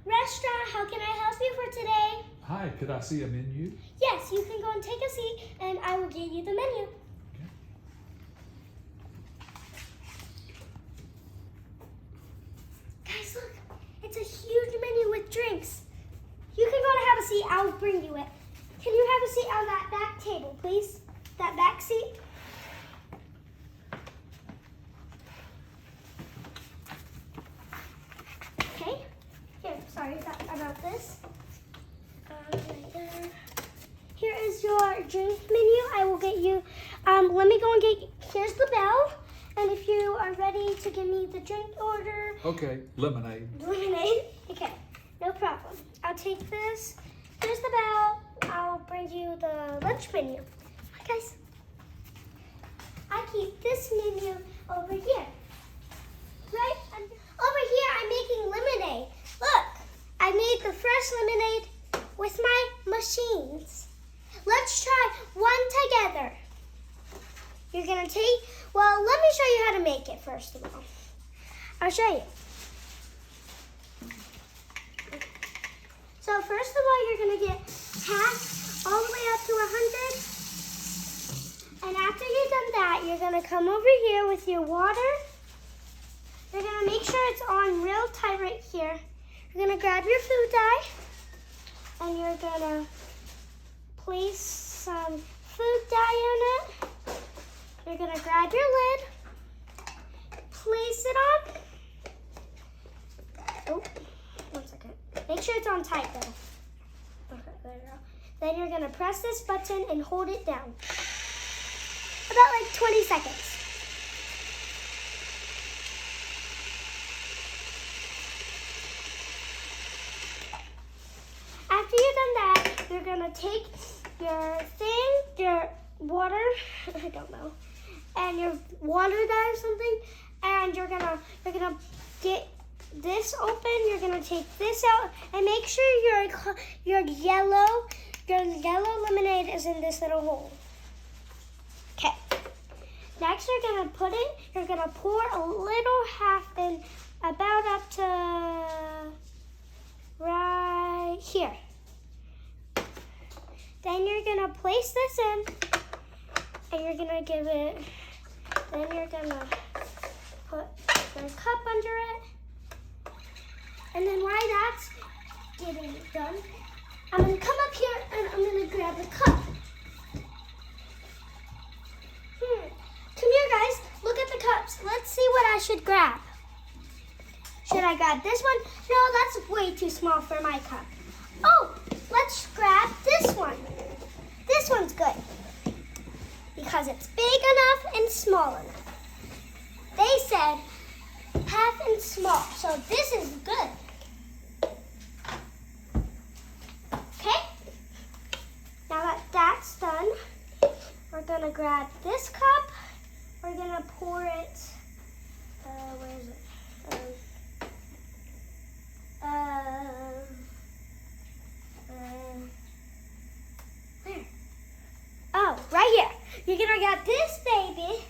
restaurant. How can I help you for today? Hi, could I see a menu? Yes, you can go and take a seat and I will give you the menu. Okay. Guys, look. It's a huge menu with drinks. You can go and have a seat. I'll bring you it. Can you have a seat on that back table, please? That back seat? Okay. Here, sorry about this. Right there. Here is your drink menu. I will get you, let me go and get, here's the bell. And if you are ready to give me the drink order. Okay, lemonade. Lemonade? Okay, no problem. I'll take this. Here's the bell. I'll bring you the lunch menu. Hi, guys. I keep this menu over here. Right over here, I'm making lemonade. Look, I made the fresh lemonade with my machines. Let's try one together. You're gonna well, let me show you how to make it first of all. I'll show you. So first of all, you're gonna get half all the way up to 100. And after you've done that, you're gonna come over here with your water. You're gonna make sure it's on real tight right here. You're gonna grab your food dye and you're gonna place some food dye in it. You're gonna grab your lid, place it on. Oh, 1 second. Make sure it's on tight though. Okay, there you go. Then you're gonna press this button and hold it down. About like 20 seconds. After you've done that, you're gonna take your water, I don't know, and your water dye or something, and you're gonna get this open. You're gonna take this out and make sure your yellow lemonade is in this little hole. Okay. Next, you're gonna pour a little half in, about up to right here. Then you're gonna place this in, and you're gonna give it, then you're gonna put your cup under it. And then while that's getting done, I'm gonna come up here and I'm gonna grab the cup. Come here, guys, look at the cups. Let's see what I should grab. Should I grab this one? No, that's way too small for my cup. Oh, let's grab this one. This one's good because it's big enough and small enough. They said half and small, so this is good. Okay, now that that's done, we're gonna grab this cup. We're gonna pour it, where is it? Where? Oh, right here. You're gonna get this baby.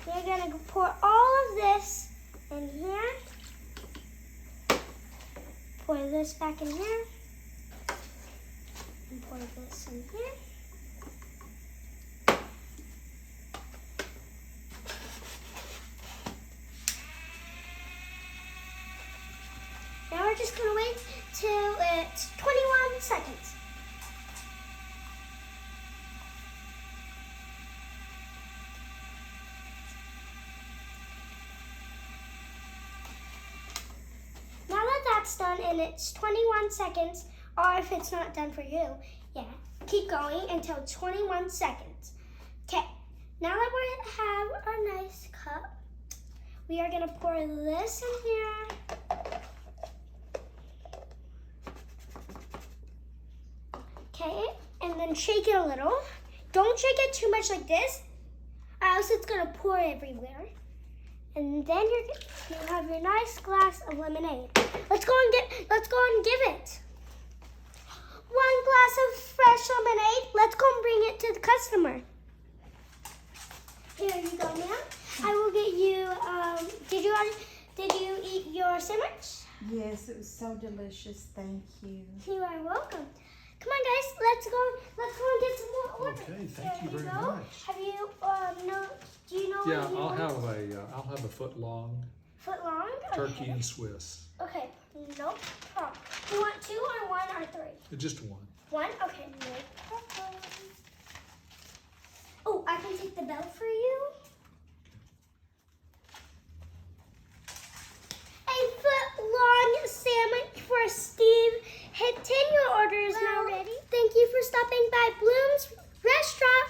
You're gonna pour all of this in here. Pour this back in here. And pour this in here. Now we're just gonna wait till it's 21 seconds. Now that that's done and it's 21 seconds, or if it's not done for you, yeah, keep going until 21 seconds. Okay, now that we have our nice cup, we are gonna pour this in here. Okay, and then shake it a little. Don't shake it too much like this, or else it's gonna pour everywhere. And then you have your nice glass of lemonade. Let's go and give it. 1 glass of fresh lemonade. Let's go and bring it to the customer. Here you go, ma'am. I will get you. Did you eat your sandwich? Yes, it was so delicious. Thank you. You are welcome. Come on, guys. Let's go and get some more orders. Okay, thank you There very go. much. Have you do you know Yeah, what you I'll want? have a foot long Foot long? turkey Okay. and Swiss. Okay, no problem. Do you want 2 or 1 or 3? Just one. 1? Okay, no problem. Oh, I can take the bell for you. A foot-long sandwich for Steve Hinton. Your order is now ready. Thank you for stopping by Bloom's Restaurant